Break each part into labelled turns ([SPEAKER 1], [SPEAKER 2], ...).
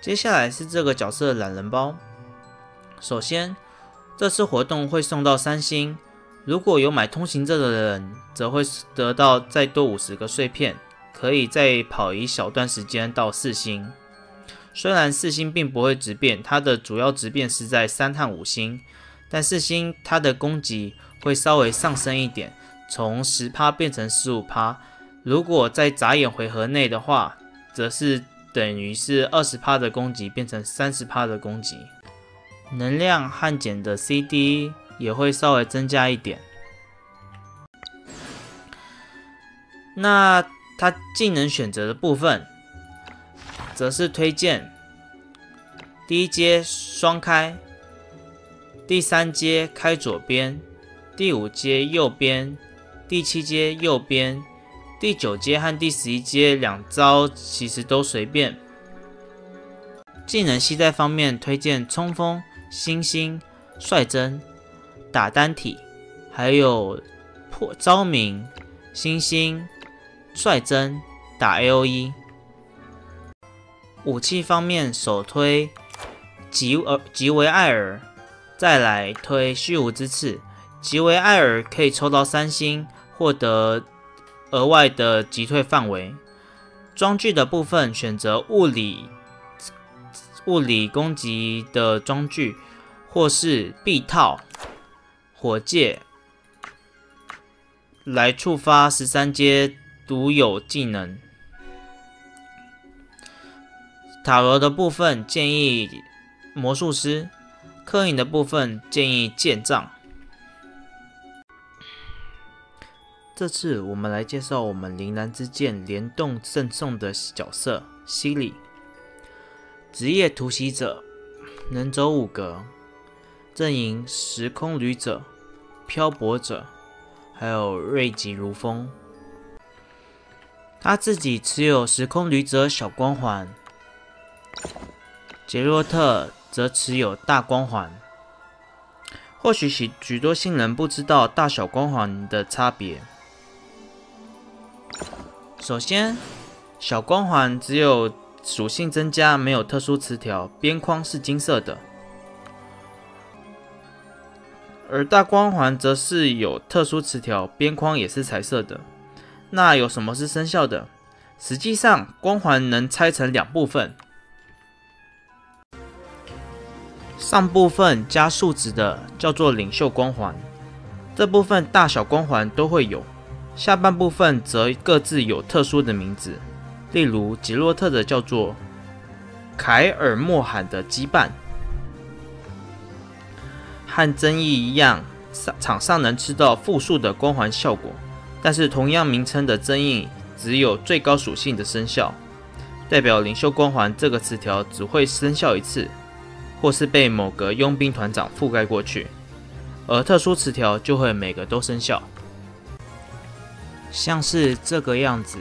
[SPEAKER 1] 接下来是这个角色的懒人包。首先，这次活动会送到3星，如果有买通行证的人，则会得到再多50个碎片，可以再跑一小段时间到4星。虽然4星并不会质变，它的主要质变是在3和5星，但4星它的攻击会稍微上升一点，从 10% 变成 15%。如果在眨眼回合内的话，则是等于是 20% 的攻击变成 30% 的攻击。能量和减的 CD 也会稍微增加一点。那它技能选择的部分，则是推荐第1阶双开，第3阶开左边，第5阶右边，第7阶右边，第9阶和第11阶2招其实都随便。技能携带方面推荐冲锋、星星、率真、打单体，还有昭明、星星、率真、打 AOE。武器方面首推吉维艾尔，再来推虚无之刺。吉维艾尔可以抽到3星，获得额外的击退范围。装具的部分选择物理攻击的装具，或是臂套、火戒来触发13阶独有技能。塔罗的部分建议魔术师，刻印的部分建议剑杖。这次我们来介绍我们铃兰之剑联动赠送的角色西里。职业突袭者，能走5格，阵营时空旅者、漂泊者，还有锐疾如风。他自己持有时空旅者小光环，杰洛特则持有大光环。或许许多新人不知道大小光环的差别。首先，小光环只有属性增加，没有特殊词条，边框是金色的；而大光环则是有特殊词条，边框也是彩色的。那有什么是生效的？实际上，光环能拆成2部分，上部分加数值的叫做领袖光环，这部分大小光环都会有，下半部分则各自有特殊的名字。例如杰洛特的叫做凯尔莫罕的羁绊，和争议一样，场上能吃到复数的光环效果，但是同样名称的争议只有最高属性的生效，代表领袖光环这个词条只会生效1次，或是被某个佣兵团长覆盖过去，而特殊词条就会每个都生效，像是这个样子。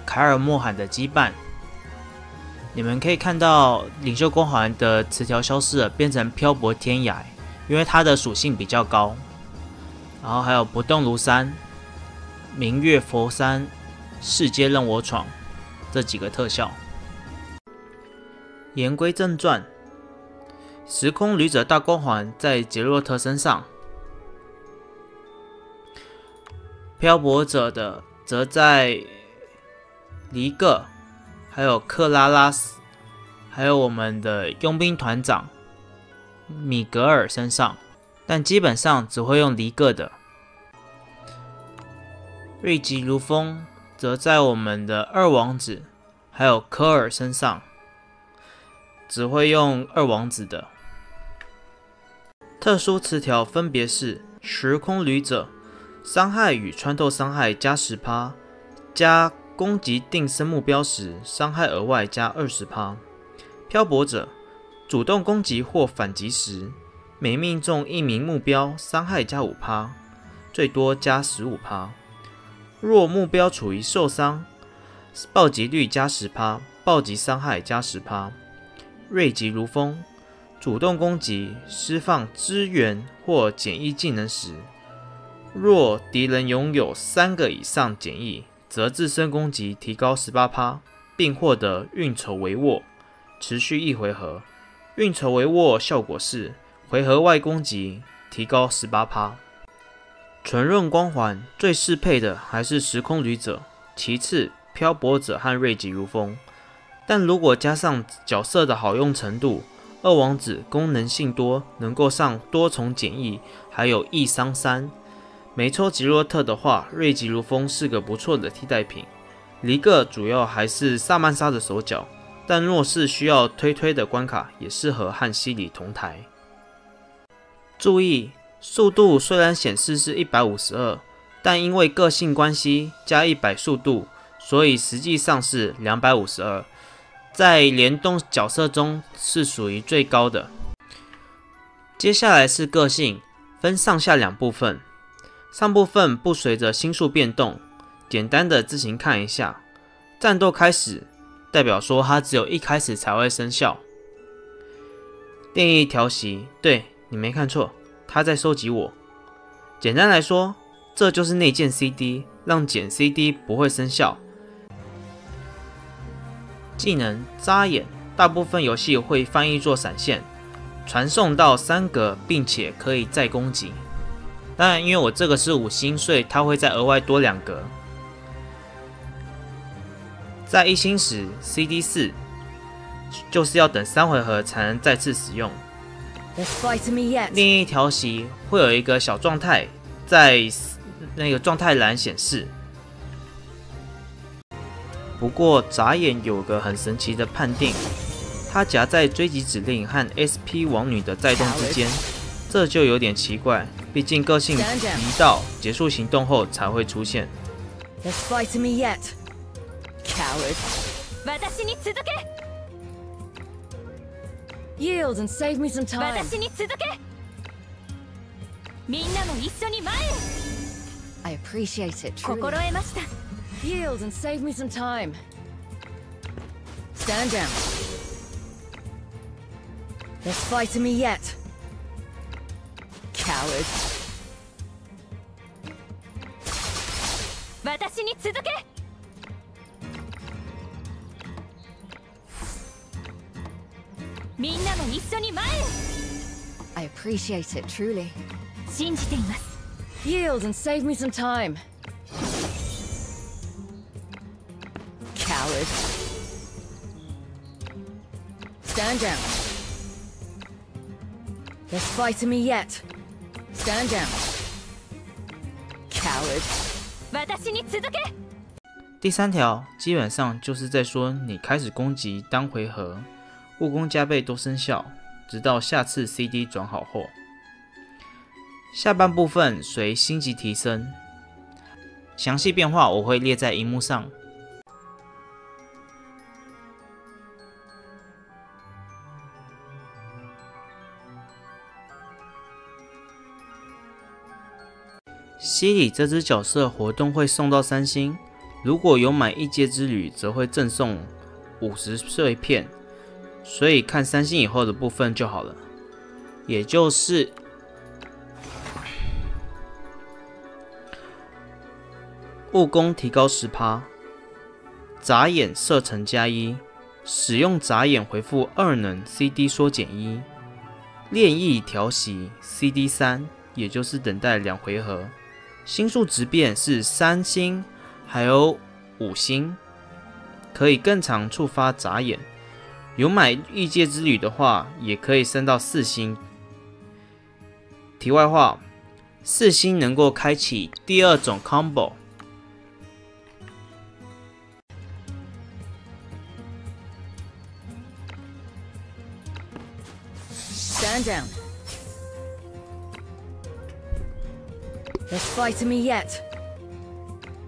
[SPEAKER 1] 凯尔莫罕的羁绊，你们可以看到领袖光环的词条消失了，变成漂泊天涯，因为它的属性比较高。然后还有不动如山、明月佛山、世界任我闯这几个特效。言归正传，时空旅者大光环在杰洛特身上，漂泊者的则在黎各，还有克拉拉斯，还有我们的佣兵团长米格尔身上，但基本上只会用黎各的。锐疾如风则在我们的二王子还有科尔身上，只会用二王子的。特殊词条分别是时空旅者，伤害与穿透伤害加 10%， 加攻击定身目标时伤害额外加 20%。 漂泊者，主动攻击或反击时，每命中1名目标伤害加 5%， 最多加 15%。 若目标处于受伤，暴击率加 10%， 暴击伤害加 10%。 锐疾如风，主动攻击释放支援或减役技能时，若敌人拥有3个以上减役，则自身攻击提高 18%，并获得运筹帷幄，持续1回合。运筹帷幄效果是回合外攻击提高 18%。纯润光环最适配的还是时空旅者，其次漂泊者和锐疾如风。但如果加上角色的好用程度，二王子功能性多，能够上多重减役，还有易伤3。没抽吉洛特的话，锐疾如风是个不错的替代品。离个主要还是萨曼莎的手脚，但若是需要推的关卡，也适合和西里同台。注意，速度虽然显示是152，但因为个性关系加100速度，所以实际上是252。在联动角色中是属于最高的。接下来是个性，分上下2部分。上部分不随着星数变动，简单的自行看一下。战斗开始，代表说它只有一开始才会生效。电翼调息，对，你没看错，它在收集我。简单来说，这就是内建 CD， 让减 CD 不会生效。技能扎眼，大部分游戏会翻译作闪现，传送到3格，并且可以再攻击。当然，因为我这个是5星，所以它会再额外多2格。在1星时 ，CD 4就是要等3回合才能再次使用。另一条席会有一个小状态在那个状态栏显示。不过眨眼有个很神奇的判定，它夹在追击指令和 SP 王女的带动之间，这就有点奇怪，毕竟个性一到结束行动后才会出现。
[SPEAKER 2] Yield and save me some time. みんなも一緒に前へ I appreciate it truly. 心得ました Yield and save me some time. Stand down. There's fight in me yet. Coward. 私に続けみんなも一緒に前へ I appreciate it truly. 信じています Yield and save me some time. Coward. Stand down. There's fight in me yet. Stand down. Coward. 私に続け
[SPEAKER 1] 第3条基本上就是在说你开始攻击当回合护攻加倍都生效，直到下次 CD 转好后。下半部分随星级提升，详细变化我会列在萤幕上。西里这只角色活动会送到3星，如果有买异界之旅，则会赠送50碎片。所以看3星以后的部分就好了，也就是物攻提高 10%， 眨眼射程加1，使用眨眼回复2能 CD 缩减1，炼翼调息 CD 3，也就是等待2回合，星数值变是3星还有5星，可以更常触发眨眼。有买异界之旅的话，也可以升到4星。题外话，4星能够开启第2种 combo。Stand
[SPEAKER 2] down. There's fight in me yet.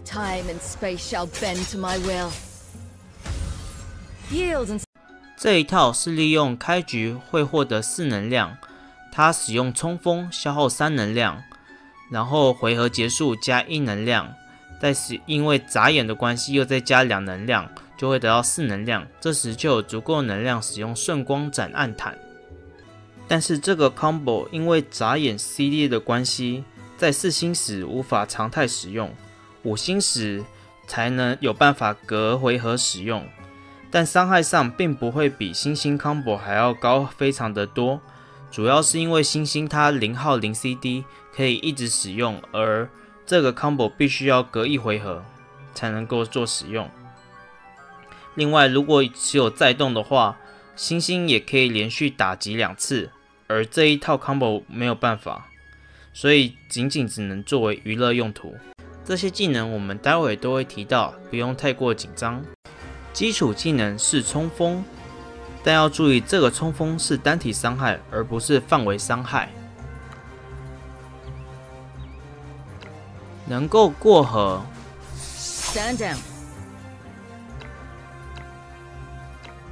[SPEAKER 2] Time and space shall bend to my will. Yield and
[SPEAKER 1] 这一套是利用开局会获得4能量，它使用冲锋消耗3能量，然后回合结束加1能量，但是因为眨眼的关系又再加2能量，就会得到4能量，这时就有足够能量使用瞬光斩暗坦。但是这个 combo 因为眨眼 CD 的关系，在4星时无法常态使用，5星时才能有办法隔回合使用。但伤害上并不会比星星 combo 还要高非常的多，主要是因为星星它0号0 CD 可以一直使用，而这个 combo 必须要隔1回合才能够做使用。另外，如果只有再动的话，星星也可以连续打击2次，而这一套 combo 没有办法，所以仅只能作为娱乐用途。这些技能我们待会都会提到，不用太过紧张。基础技能是冲锋，但要注意这个冲锋是单体伤害，而不是范围伤害。能够过河
[SPEAKER 2] Stand down.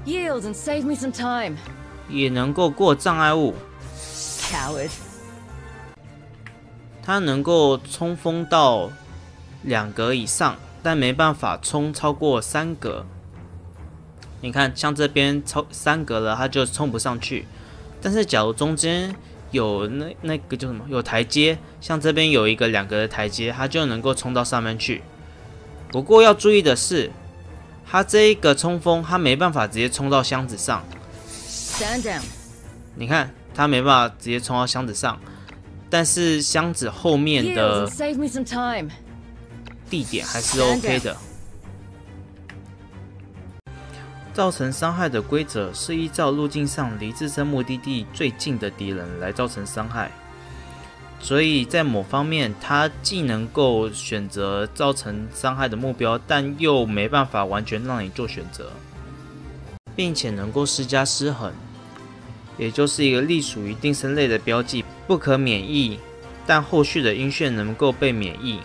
[SPEAKER 2] Yield and save me some time.
[SPEAKER 1] 也能够过障碍物。
[SPEAKER 2] Coward.
[SPEAKER 1] 它能够冲锋到2格以上，但没办法冲超过3格。你看，像这边超3格了，它就冲不上去。但是假如中间有那个叫什么，有台阶，像这边有一个2格的台阶，它就能够冲到上面去。不过要注意的是，它这一个冲锋，它没办法直接冲到箱子上。
[SPEAKER 2] Stand down.
[SPEAKER 1] 你看，它没办法直接冲到箱子上，但是箱子后面
[SPEAKER 2] Yield
[SPEAKER 1] 的
[SPEAKER 2] and save me some time.
[SPEAKER 1] 地点还是 OK 的。造成伤害的规则是依照路径上离自身目的地最近的敌人来造成伤害，所以在某方面，它既能够选择造成伤害的目标，但又没办法完全让你做选择，并且能够施加失衡，也就是一个隶属于定身类的标记，不可免疫，但后续的晕眩能够被免疫。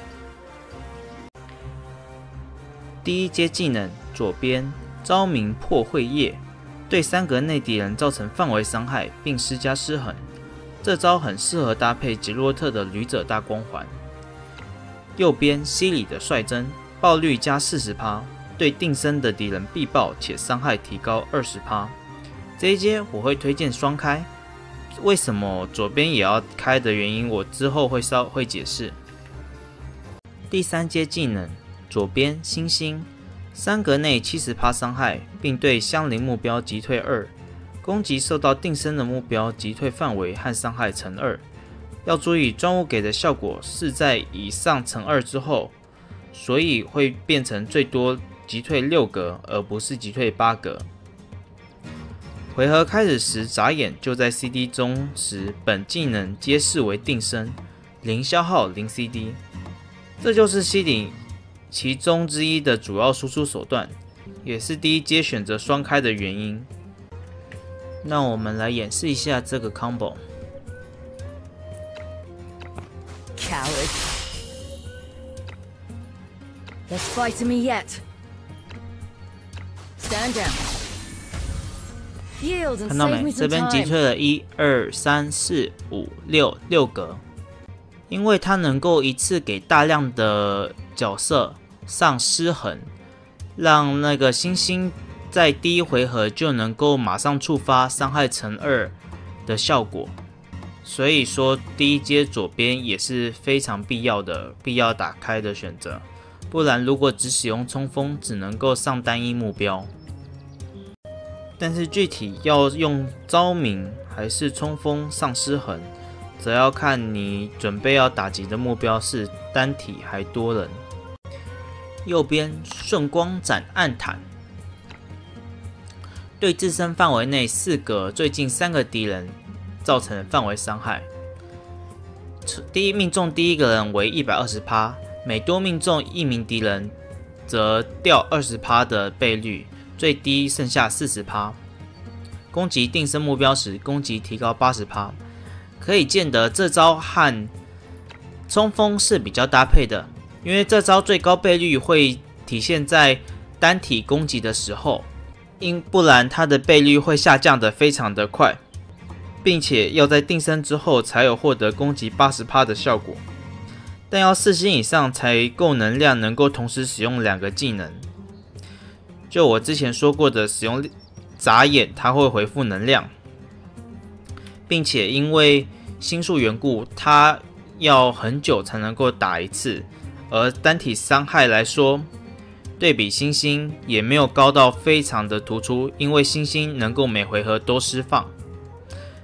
[SPEAKER 1] 第一阶技能左边。昭明破秽叶对3格内敌人造成范围伤害，并施加失衡。这招很适合搭配杰洛特的旅者大光环。右边西里的率真爆率加 40%， 对定身的敌人必爆且伤害提高 20%。这一阶我会推荐双开，为什么左边也要开的原因，我之后会解释。第三阶技能左边星星。3格内 70% 伤害，并对相邻目标击退2，攻击受到定身的目标击退范围和伤害乘2。要注意，专武给的效果是在以上乘2之后，所以会变成最多击退6格，而不是击退8格。回合开始时眨眼就在 CD 中时，本技能皆视为定身，0消耗0 CD。这就是西顶其中之一的主要输出手段，也是第一阶选择双开的原因。那我们来演示一下这个 combo。Coward.
[SPEAKER 2] There's fight in me yet. Stand down. Yield and
[SPEAKER 1] 看到
[SPEAKER 2] save
[SPEAKER 1] 没？
[SPEAKER 2] me
[SPEAKER 1] 这
[SPEAKER 2] some
[SPEAKER 1] 边击
[SPEAKER 2] time.
[SPEAKER 1] 退了1、2、3、4、5、6格，因为它能够一次给大量的角色上失衡，让那个星星在第一回合就能够马上触发伤害乘2的效果。所以说第一阶左边也是非常必要打开的选择，不然如果只使用冲锋，只能够上单一目标。但是具体要用昭明还是冲锋上失衡，则要看你准备要打击的目标是单体还多人。右边瞬光斩暗坦，对自身范围内4格最近3个敌人造成范围伤害。命中第一个人为 120%， 每多命中一名敌人则掉 20% 的倍率，最低剩下 40%。 攻击定身目标时，攻击提高 80%。 可以见得这招和冲锋是比较搭配的，因为这招最高倍率会体现在单体攻击的时候，不然它的倍率会下降的非常的快，并且要在定身之后才有获得攻击 80% 的效果，但要4星以上才够能量，能够同时使用2个技能。就我之前说过的，使用眨眼它会回复能量，并且因为星数缘故，它要很久才能够打一次，而单体伤害来说，对比星星也没有高到非常的突出，因为星星能够每回合都释放，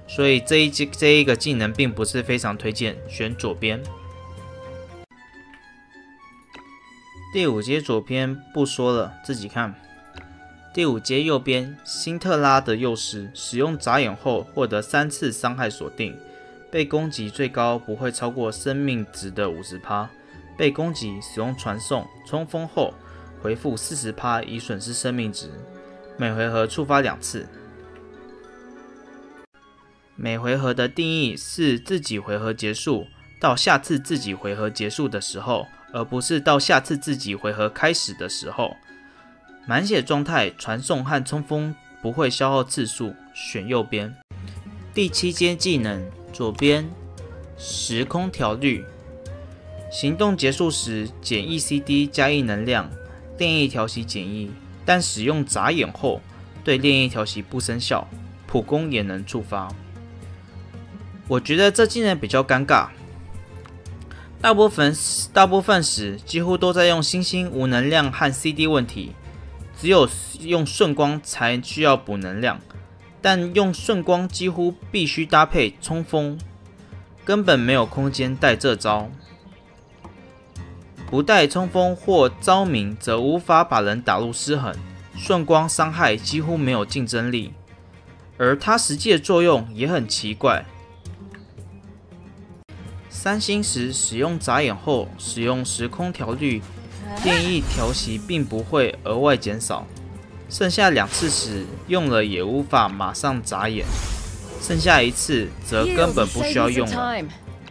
[SPEAKER 1] 所以这一个技能并不是非常推荐，选左边。第5阶左边不说了，自己看。第5阶右边，辛特拉的幼师使用眨眼后获得3次伤害锁定，被攻击最高不会超过生命值的 50%， 被攻击使用传送冲锋后回复 40% 以损失生命值，每回合触发2次。每回合的定义是自己回合结束到下次自己回合结束的时候，而不是到下次自己回合开始的时候。满血状态传送和冲锋不会消耗次数，选右边。第7阶技能左边时空调律，行动结束时减1 CD 加1能量，炼液调息减1，但使用眨眼后对炼液调息不生效，普攻也能触发。我觉得这技能比较尴尬，大部分时几乎都在用星星无能量和 CD 问题，只有用瞬光才需要补能量，但用瞬光几乎必须搭配冲锋，根本没有空间带这招。不带冲锋或昭明则无法把人打入失衡，瞬光伤害几乎没有竞争力，而它实际的作用也很奇怪。3星时使用眨眼后使用时空调律，炼液调息并不会额外减少，剩下2次时用了也无法马上眨眼，剩下1次则根本不需要用了。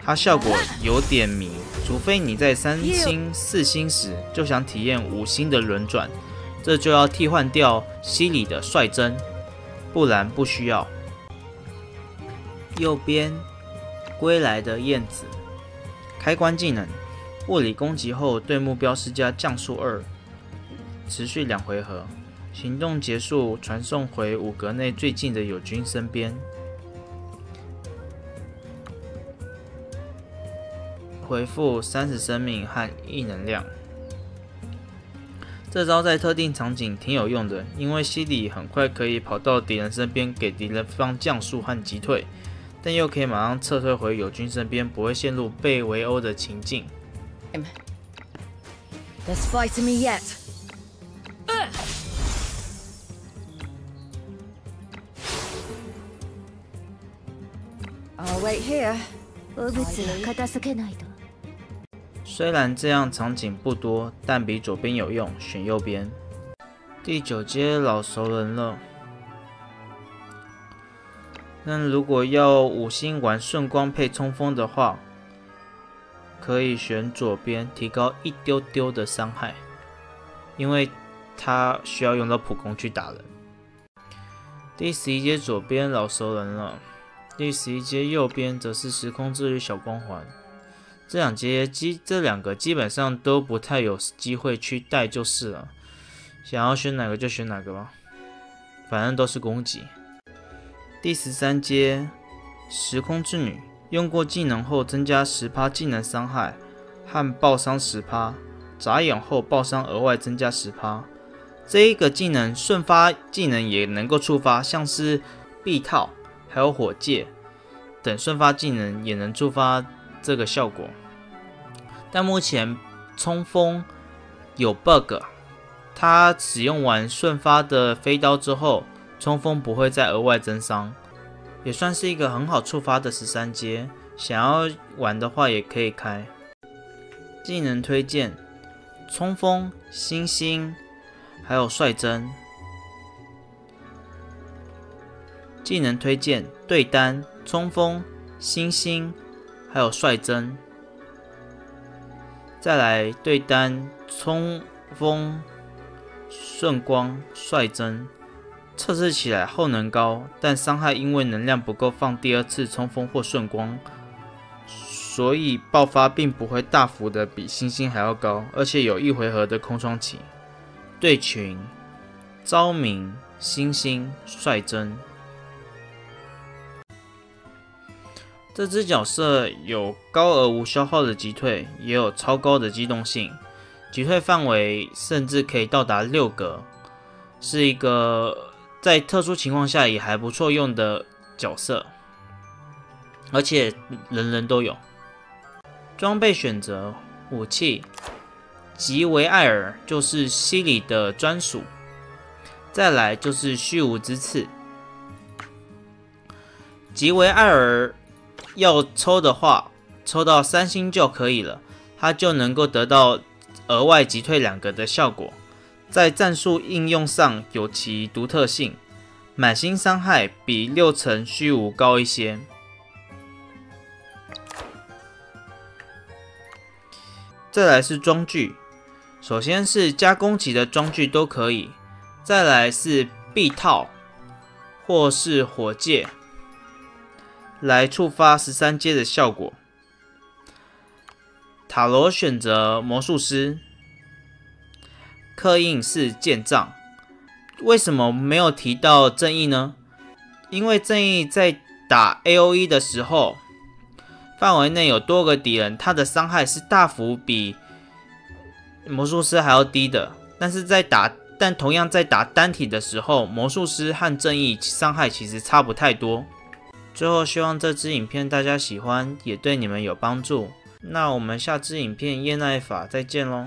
[SPEAKER 1] 它效果有点迷，除非你在3星、4星时就想体验5星的轮转，这就要替换掉西里的率真，不然不需要。右边归来的燕子，开关技能。物理攻击后对目标施加降速2，持续2回合，行动结束传送回5格内最近的友军身边，回复30生命和1能量。这招在特定场景挺有用的，因为西里很快可以跑到敌人身边给敌人方降速和击退，但又可以马上撤退回友军身边，不会陷入被围殴的情境。
[SPEAKER 2] There's fight in me yet. I'll wait here.
[SPEAKER 1] 虽然这样场景不多，但比左边有用，选右边。第9阶老熟人了，但如果要5星玩瞬光配冲锋的话，可以选左边，提高一丢丢的伤害，因为它需要用到普攻去打人。第11阶左边老熟人了，第11阶右边则是时空之旅小光环。这两个基本上都不太有机会去带就是了，想要选哪个就选哪个吧，反正都是攻击。第13阶时空之女。用过技能后增加 10% 技能伤害和爆伤 10%， 眨眼后爆伤额外增加 10%。 这一个技能瞬发技能也能够触发，像是臂套还有火戒等瞬发技能也能触发这个效果。但目前冲锋有 bug， 它使用完瞬发的飞刀之后，冲锋不会再额外增伤，也算是一个很好触发的13阶，想要玩的话也可以开。技能推荐：冲锋、星星，还有率真。技能推荐：对单、冲锋、星星，还有率真。再来对单、冲锋、瞬光、率真。测试起来后能高，但伤害因为能量不够放第2次冲锋或瞬光，所以爆发并不会大幅的比星星还要高，而且有1回合的空窗期。对群：昭明、星星、率真。这只角色有高而无消耗的击退，也有超高的机动性，击退范围甚至可以到达6格，是一个在特殊情况下也还不错用的角色，而且人人都有。装备选择武器，吉维艾尔就是西里的专属，再来就是虚无之刺。吉维艾尔要抽的话，抽到3星就可以了，它就能够得到额外击退2格的效果，在战术应用上有其独特性，满星伤害比6层虚无高一些。再来是装具，首先是加攻击的装具都可以，再来是臂套或是火戒，来触发13阶的效果。塔罗选择魔术师，刻印是剑杖。为什么没有提到正义呢？因为正义在打 AOE 的时候，范围内有多个敌人，他的伤害是大幅比魔术师还要低的。但同样在打单体的时候，魔术师和正义伤害其实差不太多。最后希望这支影片大家喜欢，也对你们有帮助。那我们下支影片耶奈法再见咯。